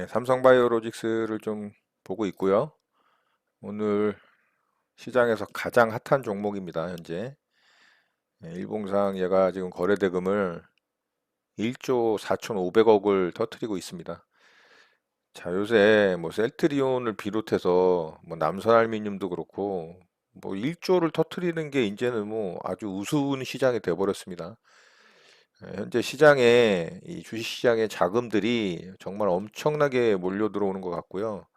삼성바이오로직스를 좀 보고 있고요. 오늘 시장에서 가장 핫한 종목입니다, 현재. 일봉상 얘가 지금 거래대금을 1조 4,500억을 터뜨리고 있습니다. 자, 요새 뭐 셀트리온을 비롯해서 뭐 남선알루미늄도 그렇고 뭐 1조를 터뜨리는 게 이제는 뭐 아주 우스운 시장이 돼버렸습니다. 현재 시장에 이 주식시장의 자금들이 정말 엄청나게 몰려 들어오는 것 같고요.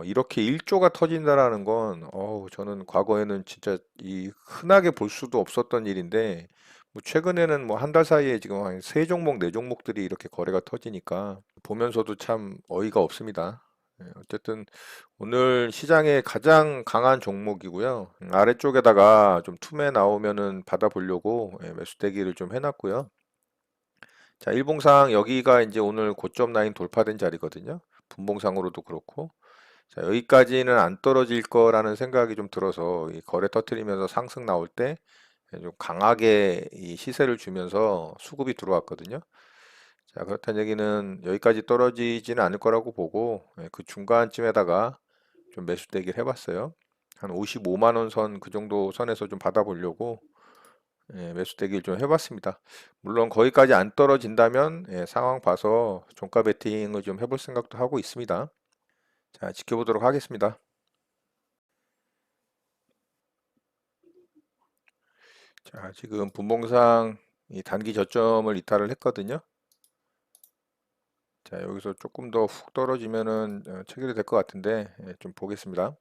이렇게 1조가 터진다라는 건, 저는 과거에는 진짜 이 흔하게 볼 수도 없었던 일인데, 뭐 최근에는 뭐 한 달 사이에 지금 한 세 종목, 네 종목들이 이렇게 거래가 터지니까 보면서도 참 어이가 없습니다. 어쨌든 오늘 시장의 가장 강한 종목이고요. 아래쪽에다가 좀 툼에 나오면은 받아보려고 매수 대기를 좀 해놨고요. 자, 일봉상 여기가 이제 오늘 고점 라인 돌파된 자리거든요. 분봉상으로도 그렇고. 자, 여기까지는 안 떨어질 거라는 생각이 좀 들어서 이 거래 터트리면서 상승 나올 때 좀 강하게 이 시세를 주면서 수급이 들어왔거든요. 자, 그렇다는 얘기는 여기까지 떨어지지는 않을 거라고 보고 그 중간쯤에다가 좀 매수 대기를 해봤어요. 한 55만 원 선 그 정도 선에서 좀 받아보려고 매수 대기를 좀 해봤습니다. 물론 거기까지 안 떨어진다면 상황 봐서 종가 베팅을 좀 해볼 생각도 하고 있습니다. 자, 지켜보도록 하겠습니다. 자, 지금 분봉상 이 단기 저점을 이탈을 했거든요. 자, 여기서 조금 더 훅 떨어지면은 체결이 될 것 같은데 좀 보겠습니다.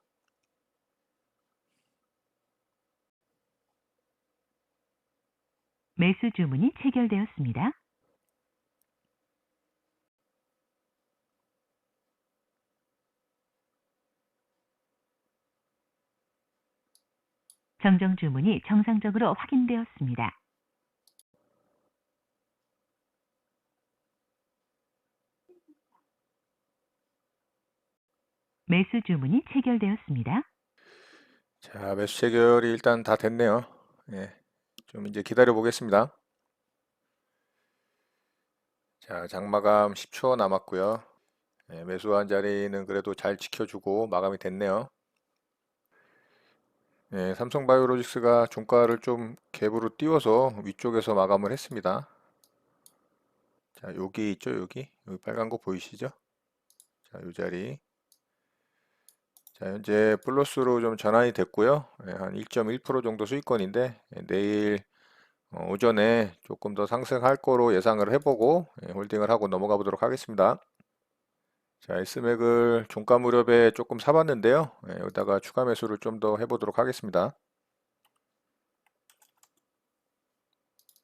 매수 주문이 체결되었습니다. 정정 주문이 정상적으로 확인되었습니다. 매수 주문이 체결되었습니다. 자, 매수 체결이 일단 다 됐네요. 예, 좀 이제 기다려 보겠습니다. 자, 장마감 10초 남았고요. 매수한 자리는 그래도 잘 지켜주고 마감이 됐네요. 삼성바이오로직스가 종가를 좀 갭으로 띄워서 위쪽에서 마감을 했습니다. 자, 여기 있죠, 여기 빨간 거 보이시죠? 자, 이 자리. 자, 현재 플러스로 좀 전환이 됐고요. 한 1.1% 정도 수익권인데 내일 오전에 조금 더 상승할 거로 예상을 해보고 홀딩을 하고 넘어가 보도록 하겠습니다. 자, S맥을 종가 무렵에 조금 사봤는데요. 여기다가 추가 매수를 좀 더 해보도록 하겠습니다.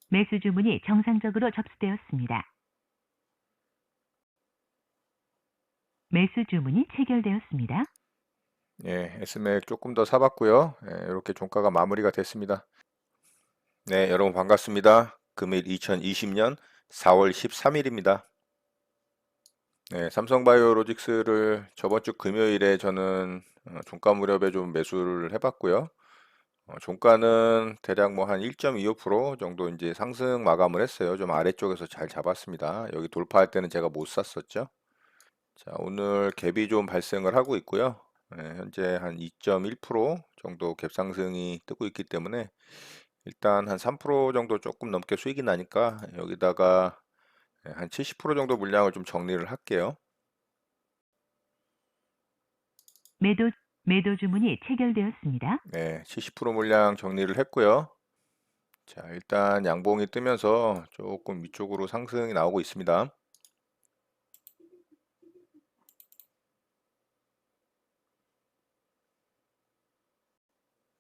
매수 주문이 정상적으로 접수되었습니다. 매수 주문이 체결되었습니다. S맥 조금 더 사봤고요. 이렇게 종가가 마무리가 됐습니다. 네, 여러분 반갑습니다. 금일 2020년 4월 13일입니다. 네, 삼성바이오로직스를 저번 주 금요일에 저는 종가 무렵에 좀 매수를 해봤고요. 종가는 대략 뭐 한 1.25% 정도 이제 상승 마감을 했어요. 좀 아래쪽에서 잘 잡았습니다. 여기 돌파할 때는 제가 못 샀었죠. 자, 오늘 갭이 좀 발생을 하고 있고요. 현재 한 2.1% 정도 갭 상승이 뜨고 있기 때문에 일단 한 3% 정도 조금 넘게 수익이 나니까 여기다가 한 70% 정도 물량을 좀 정리를 할게요. 매도, 매도 주문이 체결되었습니다. 네, 70% 물량 정리를 했고요. 자, 일단 양봉이 뜨면서 조금 위쪽으로 상승이 나오고 있습니다.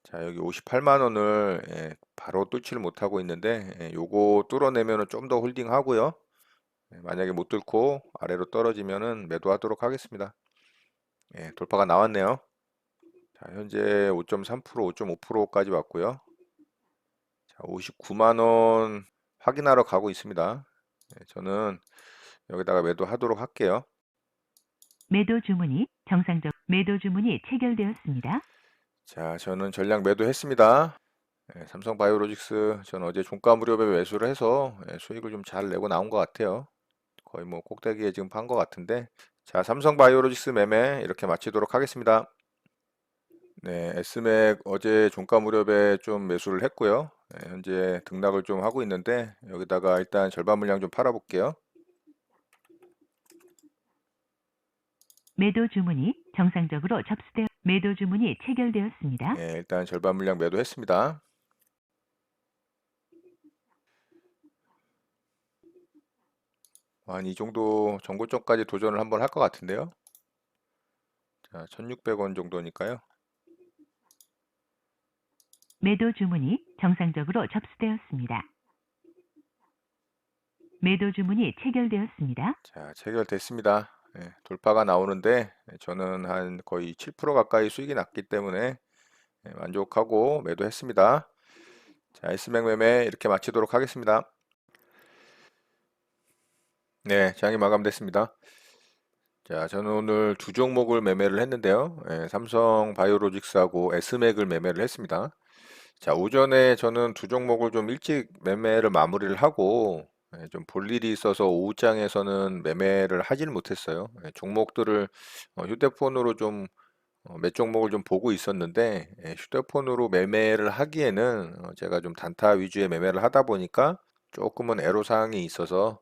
자, 여기 58만 원을 바로 뚫지를 못하고 있는데 요거 뚫어내면은 좀 더 홀딩 하고요. 만약에 못 뚫고 아래로 떨어지면은 매도하도록 하겠습니다. 돌파가 나왔네요. 자, 현재 5.3%, 5.5%까지 왔고요. 자, 59만 원 확인하러 가고 있습니다. 저는 여기다가 매도하도록 할게요. 매도 주문이 체결되었습니다. 자, 저는 전량 매도했습니다. 삼성바이오로직스 저는 어제 종가 무렵에 매수를 해서 수익을 좀 잘 내고 나온 것 같아요. 거의 뭐 꼭대기에 지금 판 것 같은데. 자, 삼성바이오로직스 매매 이렇게 마치도록 하겠습니다. 네, S맥 어제 종가 무렵에 좀 매수를 했고요. 네, 현재 등락을 좀 하고 있는데 여기다가 일단 절반 물량 좀 팔아볼게요. 매도 주문이 정상적으로 접수되어 매도 주문이 체결되었습니다. 네, 일단 절반 물량 매도했습니다. 한 이 정도 정고점까지 도전을 한번 할 것 같은데요. 자, 1600원 정도니까요. 매도 주문이 정상적으로 접수되었습니다. 매도 주문이 체결되었습니다. 자, 체결됐습니다. 예, 돌파가 나오는데 저는 한 거의 7% 가까이 수익이 났기 때문에 만족하고 매도했습니다. 자, S맥 매매 이렇게 마치도록 하겠습니다. 네, 장이 마감됐습니다. 자, 저는 오늘 두 종목을 매매를 했는데요. 삼성 바이오로직스하고 S맥을 매매를 했습니다. 자, 오전에 저는 두 종목을 좀 일찍 매매를 마무리를 하고 좀 볼 일이 있어서 오후장에서는 매매를 하지는 못했어요. 종목들을 휴대폰으로 좀 몇 종목을 좀 보고 있었는데 휴대폰으로 매매를 하기에는 제가 좀 단타 위주의 매매를 하다 보니까 조금은 애로사항이 있어서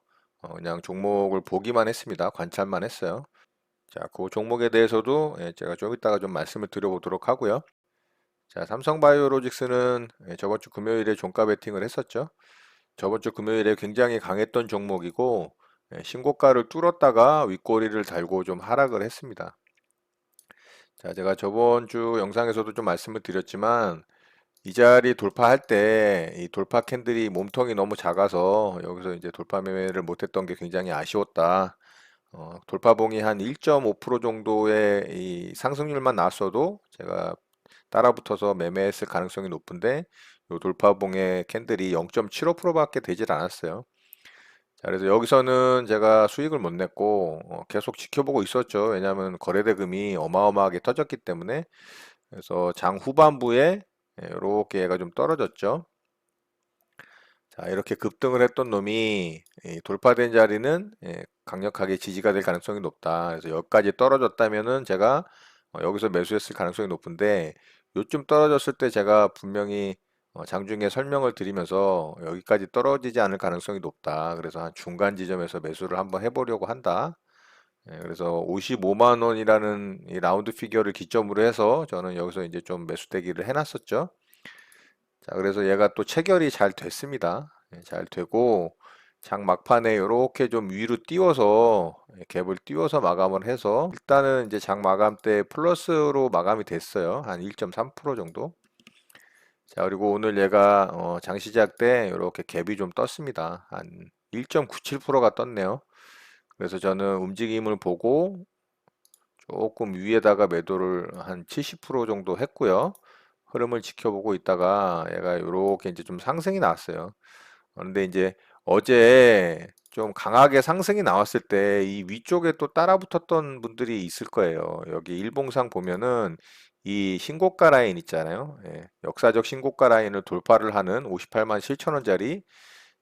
그냥 종목을 보기만 했습니다. 관찰만 했어요. 자, 그 종목에 대해서도 제가 좀 이따가 좀 말씀을 드려보도록 하고요. 자, 삼성바이오로직스는 저번 주 금요일에 종가 베팅을 했었죠. 저번 주 금요일에 굉장히 강했던 종목이고 신고가를 뚫었다가 윗꼬리를 달고 좀 하락을 했습니다. 자, 제가 저번 주 영상에서도 좀 말씀을 드렸지만 이 자리 돌파할 때 이 돌파 캔들이 몸통이 너무 작아서 여기서 이제 돌파 매매를 못했던 게 굉장히 아쉬웠다. 돌파봉이 한 1.5% 정도의 이 상승률만 나왔어도 제가 따라붙어서 매매했을 가능성이 높은데 요 돌파봉의 캔들이 0.75%밖에 되질 않았어요. 자, 그래서 여기서는 제가 수익을 못 냈고 계속 지켜보고 있었죠. 왜냐하면 거래대금이 어마어마하게 터졌기 때문에. 그래서 장 후반부에 이렇게 얘가 좀 떨어졌죠. 자, 이렇게 급등을 했던 놈이 돌파된 자리는 강력하게 지지가 될 가능성이 높다. 그래서 여기까지 떨어졌다면은 제가 여기서 매수했을 가능성이 높은데 요쯤 떨어졌을 때 제가 분명히 장중에 설명을 드리면서 여기까지 떨어지지 않을 가능성이 높다. 그래서 한 중간 지점에서 매수를 한번 해보려고 한다. 그래서 55만 원이라는 이 라운드 피겨를 기점으로 해서 저는 여기서 이제 좀 매수 대기를 해놨었죠. 자, 그래서 얘가 또 체결이 잘 됐습니다. 잘 되고 장 막판에 이렇게 좀 위로 띄워서 갭을 띄워서 마감을 해서 일단은 이제 장 마감 때 플러스로 마감이 됐어요. 한 1.3% 정도. 자, 그리고 오늘 얘가 장 시작 때 이렇게 갭이 좀 떴습니다. 한 1.97%가 떴네요. 그래서 저는 움직임을 보고 조금 위에다가 매도를 한 70% 정도 했고요. 흐름을 지켜보고 있다가 얘가 이렇게 이제 좀 상승이 나왔어요. 그런데 이제 어제 좀 강하게 상승이 나왔을 때 이 위쪽에 또 따라 붙었던 분들이 있을 거예요. 여기 일봉상 보면은 이 신고가 라인 있잖아요. 역사적 신고가 라인을 돌파를 하는 58만 7천 원짜리.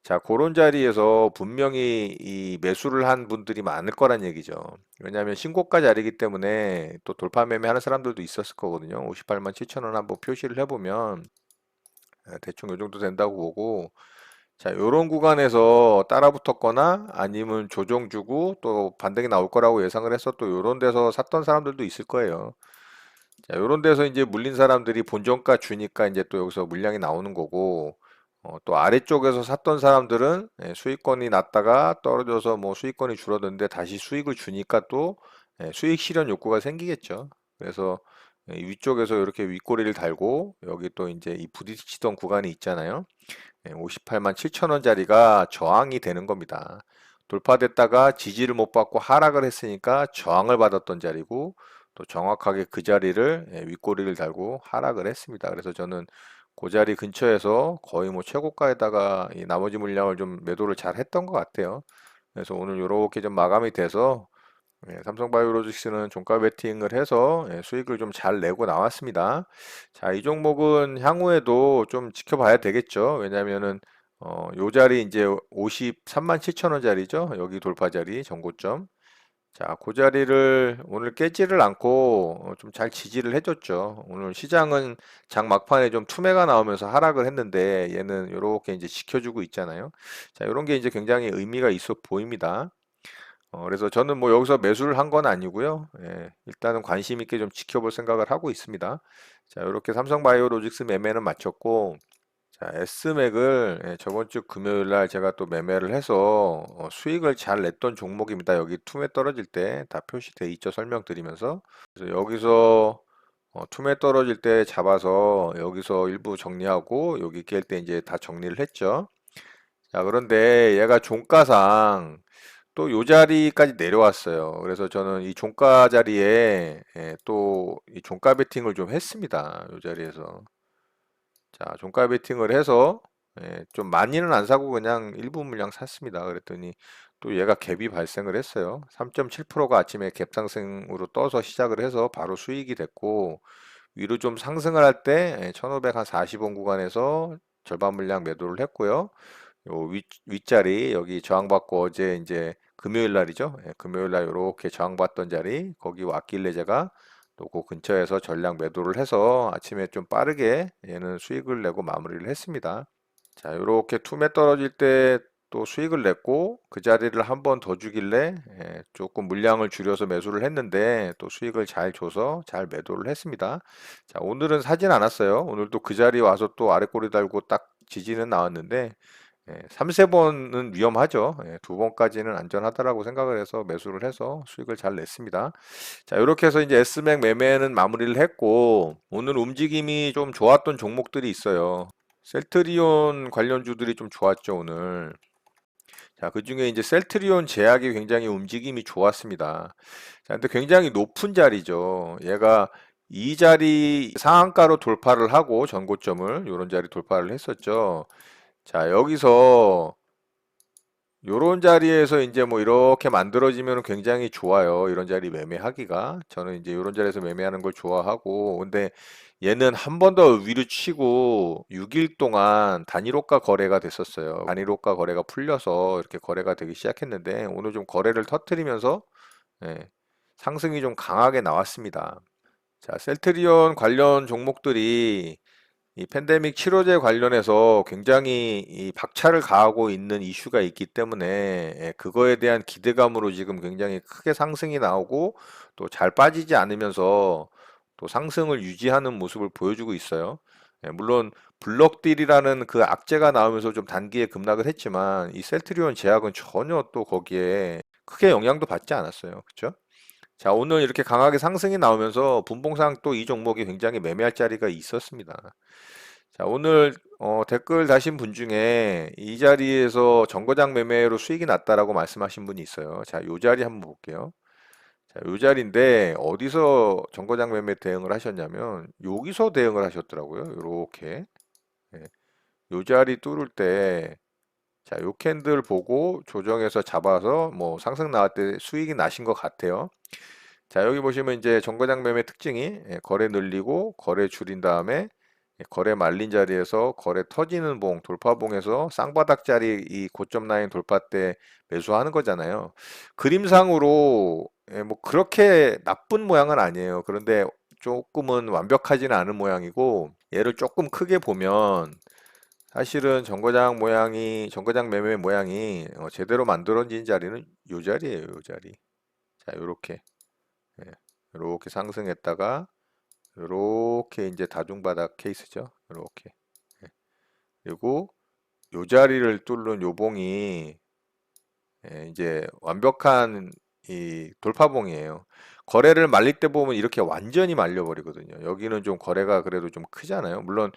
자, 그런 자리에서 분명히 이 매수를 한 분들이 많을 거란 얘기죠. 왜냐하면 신고가 자리이기 때문에 또 돌파 매매하는 사람들도 있었을 거거든요. 58만 7천 원 한번 표시를 해보면 대충 이 정도 된다고 보고, 자, 요런 구간에서 따라 붙었거나 아니면 조정 주고 또 반등이 나올 거라고 예상을 해서 또 요런 데서 샀던 사람들도 있을 거예요. 자, 요런 데서 이제 물린 사람들이 본정가 주니까 이제 또 여기서 물량이 나오는 거고, 또 아래쪽에서 샀던 사람들은 수익권이 났다가 떨어져서 뭐 수익권이 줄어드는데 다시 수익을 주니까 또 수익 실현 욕구가 생기겠죠. 그래서 위쪽에서 이렇게 윗꼬리를 달고 여기 또 이제 이 부딪히던 구간이 있잖아요. 58만 7천 원짜리가 저항이 되는 겁니다. 돌파됐다가 지지를 못 받고 하락을 했으니까 저항을 받았던 자리고 또 정확하게 그 자리를 윗꼬리를 달고 하락을 했습니다. 그래서 저는 그 자리 근처에서 거의 뭐 최고가에다가 이 나머지 물량을 좀 매도를 잘 했던 것 같아요. 그래서 오늘 이렇게 좀 마감이 돼서 삼성바이오로직스는 종가 베팅을 해서 수익을 좀 잘 내고 나왔습니다. 자, 이 종목은 향후에도 좀 지켜봐야 되겠죠. 왜냐하면은 요 자리 이제 53만 7천 원짜리죠. 여기 돌파 자리 전고점. 자, 그 자리를 오늘 깨지를 않고 좀 잘 지지를 해줬죠. 오늘 시장은 장 막판에 좀 투매가 나오면서 하락을 했는데 얘는 이렇게 이제 지켜주고 있잖아요. 자, 이런 게 이제 굉장히 의미가 있어 보입니다. 그래서 저는 뭐 여기서 매수를 한 건 아니고요. 예, 일단은 관심 있게 좀 지켜볼 생각을 하고 있습니다. 자, 이렇게 삼성바이오로직스 매매는 마쳤고, 자, S맥을 저번 주 금요일 날 제가 또 매매를 해서 수익을 잘 냈던 종목입니다. 여기 투매 떨어질 때 다 표시돼 있죠. 설명드리면서. 그래서 여기서 투매 떨어질 때 잡아서 여기서 일부 정리하고 여기 깰 때 이제 다 정리를 했죠. 자, 그런데 얘가 종가상 또 요 자리까지 내려왔어요. 그래서 저는 이 종가 자리에 또 이 종가 베팅을 좀 했습니다. 요 자리에서. 자, 종가 베팅을 해서 좀 많이는 안 사고 그냥 일부 물량 샀습니다. 그랬더니 또 얘가 갭이 발생을 했어요. 3.7%가 아침에 갭 상승으로 떠서 시작을 해서 바로 수익이 됐고 위로 좀 상승을 할 때 1540원 구간에서 절반 물량 매도를 했고요. 요 윗자리 여기 저항받고 어제 이제 금요일 날이죠. 금요일 날 이렇게 저항받던 자리 거기 왔길래 제가 또 그 근처에서 전량 매도를 해서 아침에 좀 빠르게 얘는 수익을 내고 마무리를 했습니다. 자, 이렇게 투매 떨어질 때 또 수익을 냈고 그 자리를 한 번 더 주길래 조금 물량을 줄여서 매수를 했는데 또 수익을 잘 줘서 잘 매도를 했습니다. 자, 오늘은 사진 않았어요. 오늘도 그 자리에 와서 또 아래 꼬리 달고 딱 지지는 나왔는데 3세 번은 위험하죠. 두 번까지는 안전하다라고 생각을 해서 매수를 해서 수익을 잘 냈습니다. 자, 이렇게 해서 이제 S맥 매매는 마무리를 했고, 오늘 움직임이 좀 좋았던 종목들이 있어요. 셀트리온 관련주들이 좀 좋았죠, 오늘. 자, 그 중에 이제 셀트리온 제약이 굉장히 움직임이 좋았습니다. 자, 근데 굉장히 높은 자리죠. 얘가 이 자리 상한가로 돌파를 하고 전고점을 요런 자리 돌파를 했었죠. 자, 여기서 요런 자리에서 이제 뭐 이렇게 만들어지면 굉장히 좋아요. 이런 자리 매매하기가. 저는 이제 요런 자리에서 매매하는 걸 좋아하고. 근데 얘는 한 번 더 위로 치고 6일 동안 단일호가 거래가 됐었어요. 단일호가 거래가 풀려서 이렇게 거래가 되기 시작했는데 오늘 좀 거래를 터트리면서 예, 상승이 좀 강하게 나왔습니다. 자, 셀트리온 관련 종목들이 이 팬데믹 치료제 관련해서 굉장히 이 박차를 가하고 있는 이슈가 있기 때문에 그거에 대한 기대감으로 지금 굉장히 크게 상승이 나오고 또 잘 빠지지 않으면서 또 상승을 유지하는 모습을 보여주고 있어요. 물론 블럭딜이라는 그 악재가 나오면서 좀 단기에 급락을 했지만 이 셀트리온 제약은 전혀 또 거기에 크게 영향도 받지 않았어요. 그렇죠? 자, 오늘 이렇게 강하게 상승이 나오면서 분봉상 또 이 종목이 굉장히 매매할 자리가 있었습니다. 자, 오늘 댓글 다신 분 중에 이 자리에서 정거장 매매로 수익이 났다라고 말씀하신 분이 있어요. 자, 요 자리 한번 볼게요. 자, 요 자리인데 어디서 정거장 매매 대응을 하셨냐면 여기서 대응을 하셨더라고요. 요렇게. 예, 요 자리 뚫을 때 자, 요 캔들 보고 조정해서 잡아서 뭐 상승 나올 때 수익이 나신 것 같아요. 자, 여기 보시면 이제 정거장 매매 특징이 거래 늘리고 거래 줄인 다음에 거래 말린 자리에서 거래 터지는 봉, 돌파봉에서 쌍바닥 자리 이 고점 라인 돌파 때 매수하는 거잖아요. 그림상으로 뭐 그렇게 나쁜 모양은 아니에요. 그런데 조금은 완벽하지는 않은 모양이고 얘를 조금 크게 보면 사실은 정거장 매매 모양이 제대로 만들어진 자리는 요 자리예요, 요 자리. 자, 요렇게. 예, 이렇게 상승했다가 이렇게 이제 다중바닥 케이스죠. 이렇게. 예, 그리고 요 자리를 뚫는 요봉이 이제 완벽한 이 돌파봉이에요. 거래를 말릴 때 보면 이렇게 완전히 말려버리거든요. 여기는 좀 거래가 그래도 좀 크잖아요. 물론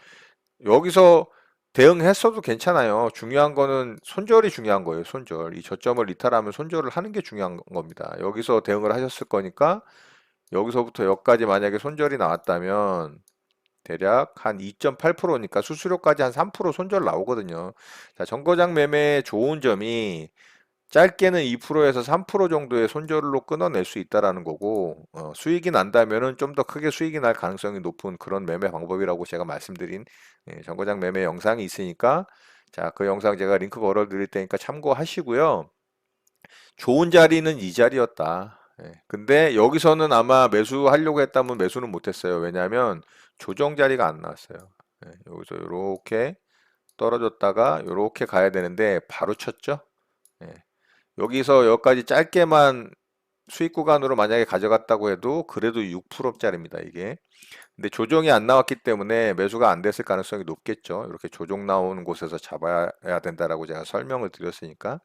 여기서 대응했어도 괜찮아요. 중요한 거는 손절이 중요한 거예요. 손절. 이 저점을 이탈하면 손절을 하는 게 중요한 겁니다. 여기서 대응을 하셨을 거니까 여기서부터 여기까지 만약에 손절이 나왔다면 대략 한 2.8%니까 수수료까지 한 3% 손절 나오거든요. 자, 정거장 매매의 좋은 점이 짧게는 2%에서 3% 정도의 손절로 끊어낼 수 있다라는 거고 수익이 난다면은 좀 더 크게 수익이 날 가능성이 높은 그런 매매 방법이라고 제가 말씀드린 정거장 매매 영상이 있으니까 자, 그 영상 제가 링크 걸어 드릴 테니까 참고하시고요. 좋은 자리는 이 자리였다. 예. 근데 여기서는 아마 매수하려고 했다면 매수는 못했어요. 왜냐하면 조정 자리가 안 나왔어요. 예, 여기서 이렇게 떨어졌다가 이렇게 가야 되는데 바로 쳤죠. 예. 여기서 여기까지 짧게만 수익 구간으로 만약에 가져갔다고 해도 그래도 6%짜리입니다, 이게. 근데 조정이 안 나왔기 때문에 매수가 안 됐을 가능성이 높겠죠. 이렇게 조정 나오는 곳에서 잡아야 된다라고 제가 설명을 드렸으니까.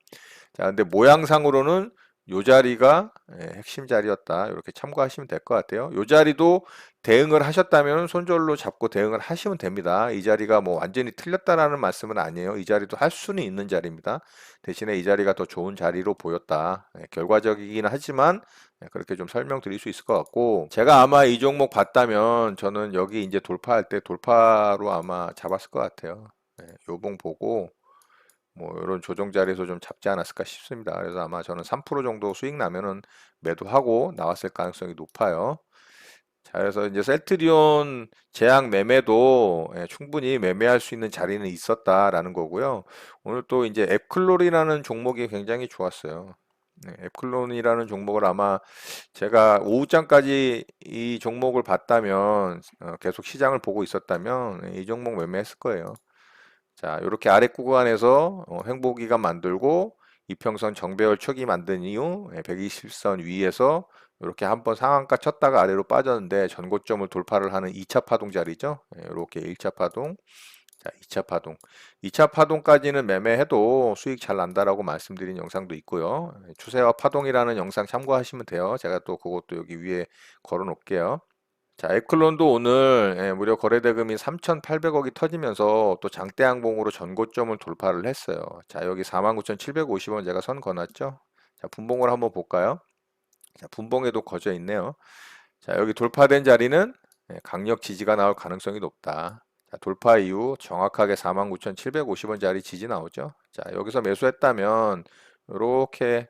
자, 근데 모양상으로는 요 자리가 핵심 자리였다. 이렇게 참고하시면 될 것 같아요. 요 자리도 대응을 하셨다면 손절로 잡고 대응을 하시면 됩니다. 이 자리가 뭐 완전히 틀렸다라는 말씀은 아니에요. 이 자리도 할 수는 있는 자리입니다. 대신에 이 자리가 더 좋은 자리로 보였다. 결과적이긴 하지만 그렇게 좀 설명드릴 수 있을 것 같고, 제가 아마 이 종목 봤다면 저는 여기 이제 돌파할 때 돌파로 아마 잡았을 것 같아요. 요봉 보고 뭐 이런 조정 자리에서 좀 잡지 않았을까 싶습니다. 그래서 아마 저는 3% 정도 수익 나면은 매도하고 나왔을 가능성이 높아요. 자, 그래서 이제 셀트리온 제약 매매도 충분히 매매할 수 있는 자리는 있었다라는 거고요. 오늘 또 이제 앱클론이라는 종목이 굉장히 좋았어요. 앱클론이라는 종목을 아마 제가 오후장까지 이 종목을 봤다면 계속 시장을 보고 있었다면 이 종목 매매했을 거예요. 자, 이렇게 아래 구간에서 횡보기간 만들고 이평선 정배열 초기 만든 이후 120선 위에서 이렇게 한번 상한가 쳤다가 아래로 빠졌는데 전고점을 돌파를 하는 2차 파동 자리죠. 이렇게 1차 파동, 자, 2차 파동. 2차 파동까지는 매매해도 수익 잘 난다라고 말씀드린 영상도 있고요. 추세와 파동이라는 영상 참고하시면 돼요. 제가 또 그것도 여기 위에 걸어 놓을게요. 자, 에클론도 오늘 무려 거래대금이 3,800억이 터지면서 또 장대 항봉으로 전고점을 돌파를 했어요. 자, 여기 49,750원 제가 선 그어놨죠? 자, 분봉을 한번 볼까요? 자, 분봉에도 거져 있네요. 자, 여기 돌파된 자리는 강력 지지가 나올 가능성이 높다. 자, 돌파 이후 정확하게 49,750원 자리 지지 나오죠? 자, 여기서 매수했다면 이렇게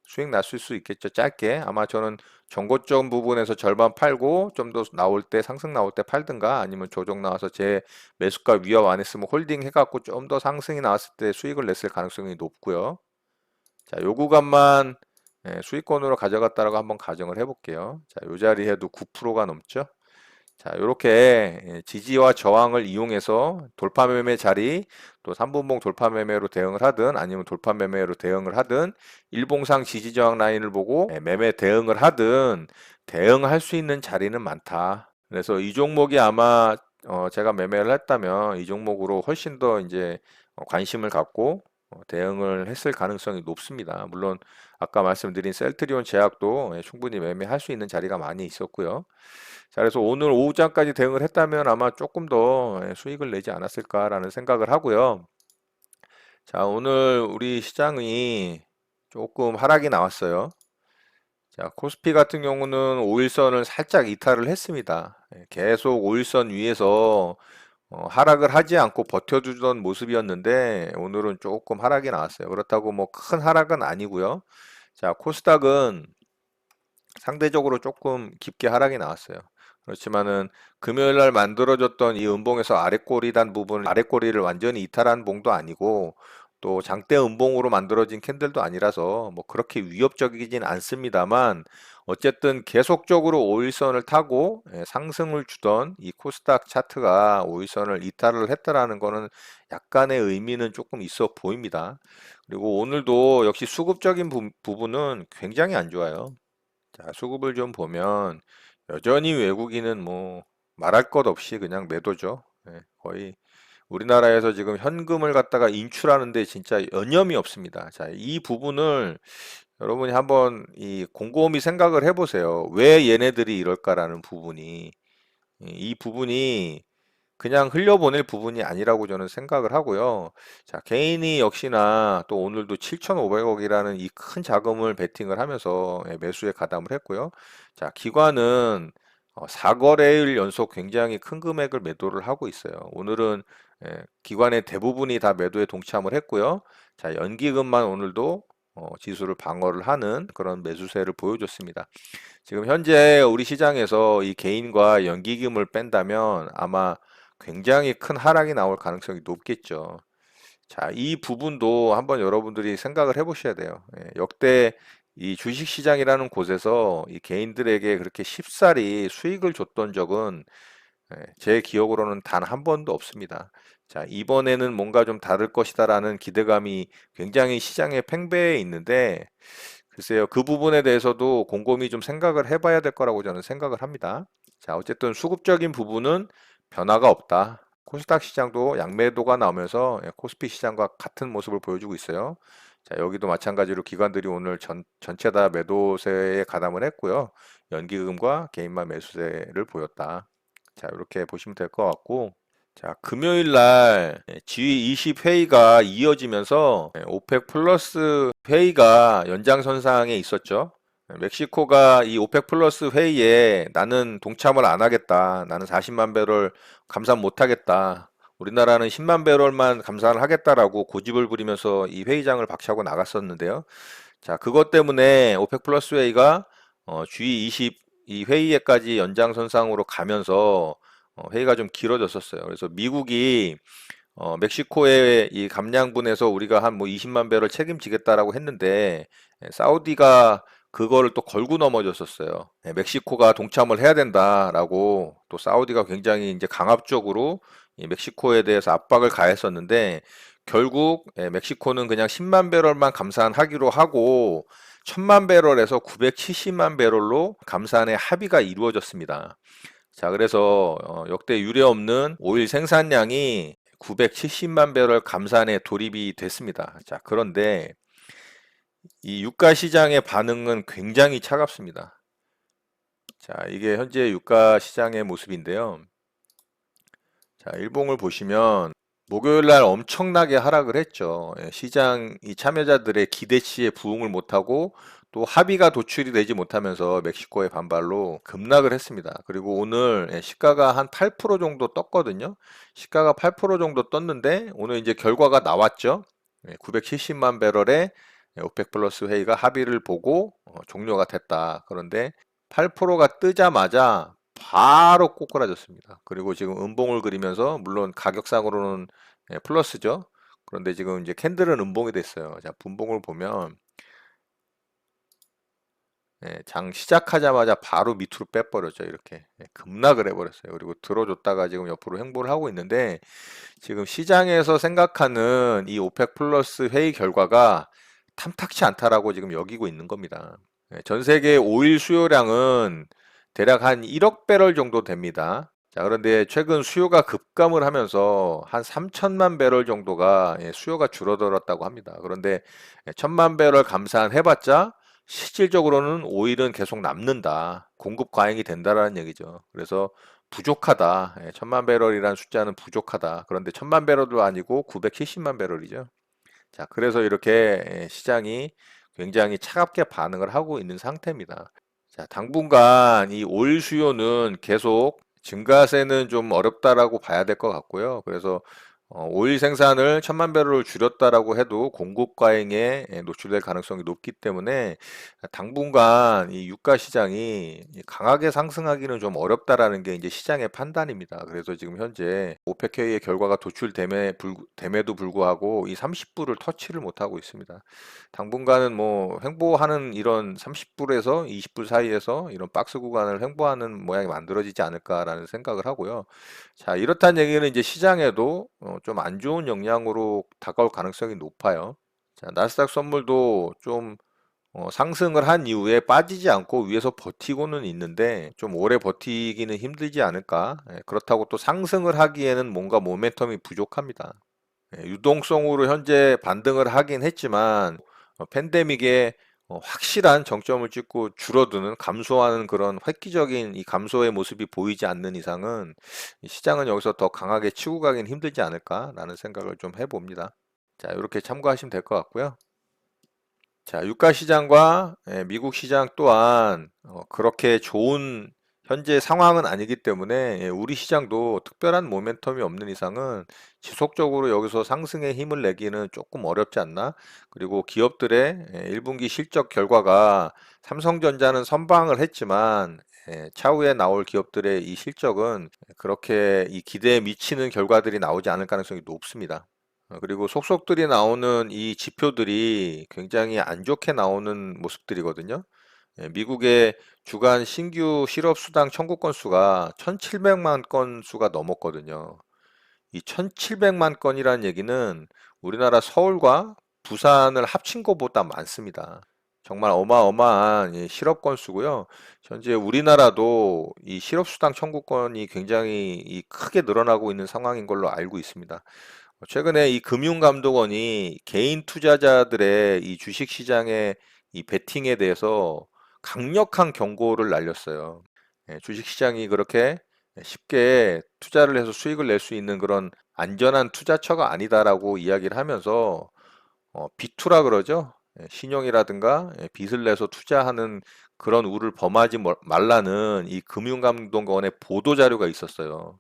수익 났을 수 있겠죠. 짧게. 아마 저는 정고점 부분에서 절반 팔고 좀 더 나올 때 상승 나올 때 팔든가 아니면 조정 나와서 제 매수가 위협 안 했으면 홀딩 해갖고 좀 더 상승이 나왔을 때 수익을 냈을 가능성이 높고요. 자, 요 구간만 수익권으로 가져갔다라고 한번 가정을 해볼게요. 자, 요 자리에도 9%가 넘죠. 자, 이렇게 지지와 저항을 이용해서 돌파 매매 자리, 또 3분봉 돌파 매매로 대응을 하든 아니면 돌파 매매로 대응을 하든 일봉상 지지 저항 라인을 보고 매매 대응을 하든 대응할 수 있는 자리는 많다. 그래서 이 종목이 아마 제가 매매를 했다면 이 종목으로 훨씬 더 이제 관심을 갖고 대응을 했을 가능성이 높습니다. 물론 아까 말씀드린 셀트리온 제약도 충분히 매매할 수 있는 자리가 많이 있었고요. 자, 그래서 오늘 오후장까지 대응을 했다면 아마 조금 더 수익을 내지 않았을까라는 생각을 하고요. 자, 오늘 우리 시장이 조금 하락이 나왔어요. 자, 코스피 같은 경우는 5일선을 살짝 이탈을 했습니다. 계속 5일선 위에서 하락을 하지 않고 버텨주던 모습이었는데 오늘은 조금 하락이 나왔어요. 그렇다고 뭐 큰 하락은 아니고요. 자, 코스닥은 상대적으로 조금 깊게 하락이 나왔어요. 그렇지만은 금요일 날 만들어졌던 이 음봉에서 아랫꼬리단 부분, 아랫꼬리를 완전히 이탈한 봉도 아니고 또 장대 음봉으로 만들어진 캔들도 아니라서 뭐 그렇게 위협적이진 않습니다만 어쨌든 계속적으로 5일선을 타고 상승을 주던 이 코스닥 차트가 5일선을 이탈을 했다라는 거는 약간의 의미는 조금 있어 보입니다. 그리고 오늘도 역시 수급적인 부분은 굉장히 안 좋아요. 자, 수급을 좀 보면 여전히 외국인은 뭐 말할 것 없이 그냥 매도죠. 거의 우리나라에서 지금 현금을 갖다가 인출하는데 진짜 여념이 없습니다. 자, 이 부분을 여러분이 한번 이 곰곰이 생각을 해보세요. 왜 얘네들이 이럴까라는 부분이 이 부분이 그냥 흘려보낼 부분이 아니라고 저는 생각을 하고요. 자, 개인이 역시나 또 오늘도 7,500억이라는 이 큰 자금을 베팅을 하면서 매수에 가담을 했고요. 자, 기관은 4거래일 연속 굉장히 큰 금액을 매도를 하고 있어요. 오늘은 기관의 대부분이 다 매도에 동참을 했고요. 자, 연기금만 오늘도 지수를 방어를 하는 그런 매수세를 보여줬습니다. 지금 현재 우리 시장에서 이 개인과 연기금을 뺀다면 아마 굉장히 큰 하락이 나올 가능성이 높겠죠. 자, 이 부분도 한번 여러분들이 생각을 해보셔야 돼요. 역대 이 주식시장이라는 곳에서 이 개인들에게 그렇게 쉽사리 수익을 줬던 적은 제 기억으로는 단 한 번도 없습니다. 자, 이번에는 뭔가 좀 다를 것이다라는 기대감이 굉장히 시장에 팽배해 있는데, 글쎄요, 그 부분에 대해서도 곰곰이 좀 생각을 해봐야 될 거라고 저는 생각을 합니다. 자, 어쨌든 수급적인 부분은 변화가 없다. 코스닥 시장도 양매도가 나오면서 코스피 시장과 같은 모습을 보여주고 있어요. 자, 여기도 마찬가지로 기관들이 오늘 전체 다 매도세에 가담을 했고요. 연기금과 개인만 매수세를 보였다. 자, 이렇게 보시면 될 것 같고, 자, 금요일 날 G20 회의가 이어지면서 오펙 플러스 회의가 연장선상에 있었죠. 멕시코가 이 오펙 플러스 회의에 나는 동참을 안 하겠다. 나는 40만 배럴 감산 못 하겠다. 우리나라는 10만 배럴만 감산을 하겠다라고 고집을 부리면서 이 회의장을 박차고 나갔었는데요. 자, 그것 때문에 오펙 플러스 회의가 G20 이 회의에까지 연장선상으로 가면서 회의가 좀 길어졌었어요. 그래서 미국이 멕시코의 이 감량분에서 우리가 한 뭐 20만 배럴 책임지겠다라고 했는데 사우디가 그거를 또 걸고 넘어졌었어요. 멕시코가 동참을 해야 된다라고 또 사우디가 굉장히 이제 강압적으로 이 멕시코에 대해서 압박을 가했었는데 결국 멕시코는 그냥 10만 배럴만 감산하기로 하고 1000만 배럴에서 970만 배럴로 감산의 합의가 이루어졌습니다. 자, 그래서 역대 유례 없는 오일 생산량이 970만 배럴 감산에 돌입이 됐습니다. 자, 그런데 이 유가 시장의 반응은 굉장히 차갑습니다. 자, 이게 현재 유가 시장의 모습인데요. 자, 일봉을 보시면 목요일 날 엄청나게 하락을 했죠. 시장 이 참여자들의 기대치에 부응을 못하고 또 합의가 도출이 되지 못하면서 멕시코의 반발로 급락을 했습니다. 그리고 오늘 시가가 한 8% 정도 떴거든요. 시가가 8% 정도 떴는데 오늘 이제 결과가 나왔죠. 970만 배럴의 오펙 플러스 회의가 합의를 보고 종료가 됐다. 그런데 8%가 뜨자마자 바로 꼬꾸라졌습니다. 그리고 지금 음봉을 그리면서 물론 가격상으로는 플러스죠. 그런데 지금 이제 캔들은 음봉이 됐어요. 자, 분봉을 보면 장 시작하자마자 바로 밑으로 빼버렸죠. 이렇게 급락을 해버렸어요. 그리고 들어줬다가 지금 옆으로 횡보를 하고 있는데 지금 시장에서 생각하는 이 오펙 플러스 회의 결과가 탐탁치 않다라고 지금 여기고 있는 겁니다. 전 세계 오일 수요량은 대략 한 1억 배럴 정도 됩니다. 자, 그런데 최근 수요가 급감을 하면서 한 3천만 배럴 정도가 수요가 줄어들었다고 합니다. 그런데 1천만 배럴 감산해봤자 실질적으로는 오일은 계속 남는다. 공급 과잉이 된다라는 얘기죠. 그래서 부족하다. 1천만 배럴이라는 숫자는 부족하다. 그런데 1천만 배럴도 아니고 970만 배럴이죠. 자, 그래서 이렇게 시장이 굉장히 차갑게 반응을 하고 있는 상태입니다. 자, 당분간 이 오일 수요는 계속 증가세는 좀 어렵다라고 봐야 될 것 같고요. 그래서 오일 생산을 1000만 배럴을 줄였다라고 해도 공급 과잉에 노출될 가능성이 높기 때문에 당분간 이 유가 시장이 강하게 상승하기는 좀 어렵다라는 게 이제 시장의 판단입니다. 그래서 지금 현재 오펙 회의의 결과가 됨에도 불구하고 이 30불을 터치를 못하고 있습니다. 당분간은 뭐 횡보하는 이런 30불에서 20불 사이에서 이런 박스 구간을 횡보하는 모양이 만들어지지 않을까라는 생각을 하고요. 자, 이렇다는 얘기는 이제 시장에도 좀 안 좋은 영향으로 다가올 가능성이 높아요. 자, 나스닥 선물도 좀 상승을 한 이후에 빠지지 않고 위에서 버티고는 있는데 좀 오래 버티기는 힘들지 않을까? 그렇다고 또 상승을 하기에는 뭔가 모멘텀이 부족합니다. 유동성으로 현재 반등을 하긴 했지만 팬데믹에 확실한 정점을 찍고 줄어드는 감소하는 그런 획기적인 이 감소의 모습이 보이지 않는 이상은 이 시장은 여기서 더 강하게 치고 가긴 힘들지 않을까라는 생각을 좀 해봅니다. 자, 이렇게 참고하시면 될 것 같고요. 자, 유가 시장과 미국 시장 또한 그렇게 좋은 현재 상황은 아니기 때문에 우리 시장도 특별한 모멘텀이 없는 이상은 지속적으로 여기서 상승의 힘을 내기는 조금 어렵지 않나? 그리고 기업들의 1분기 실적 결과가 삼성전자는 선방을 했지만 차후에 나올 기업들의 이 실적은 그렇게 이 기대에 미치는 결과들이 나오지 않을 가능성이 높습니다. 그리고 속속들이 나오는 이 지표들이 굉장히 안 좋게 나오는 모습들이거든요. 미국의 주간 신규 실업수당 청구 건수가 1700만 건수가 넘었거든요. 이 1700만 건이라는 얘기는 우리나라 서울과 부산을 합친 것보다 많습니다. 정말 어마어마한 이 실업 건수고요. 현재 우리나라도 이 실업수당 청구권이 굉장히 이 크게 늘어나고 있는 상황인 걸로 알고 있습니다. 최근에 이 금융감독원이 개인 투자자들의 이 주식시장의 이 베팅에 대해서 강력한 경고를 날렸어요. 주식시장이 그렇게 쉽게 투자를 해서 수익을 낼 수 있는 그런 안전한 투자처가 아니다라고 이야기를 하면서 비투라 그러죠. 신용이라든가 빚을 내서 투자하는 그런 우를 범하지 말라는 이 금융감독원의 보도 자료가 있었어요.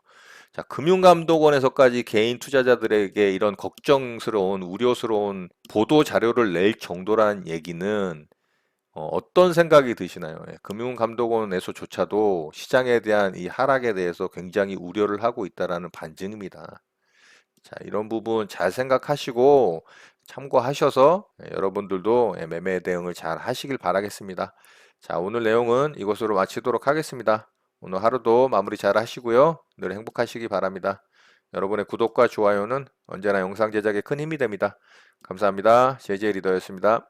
자, 금융감독원에서까지 개인 투자자들에게 이런 걱정스러운, 우려스러운 보도 자료를 낼 정도란 얘기는 어떤 생각이 드시나요? 금융감독원에서조차도 시장에 대한 이 하락에 대해서 굉장히 우려를 하고 있다라는 반증입니다. 자, 이런 부분 잘 생각하시고 참고하셔서 여러분들도 매매 대응을 잘 하시길 바라겠습니다. 자, 오늘 내용은 이것으로 마치도록 하겠습니다. 오늘 하루도 마무리 잘 하시고요. 늘 행복하시기 바랍니다. 여러분의 구독과 좋아요는 언제나 영상 제작에 큰 힘이 됩니다. 감사합니다. 제재 리더였습니다.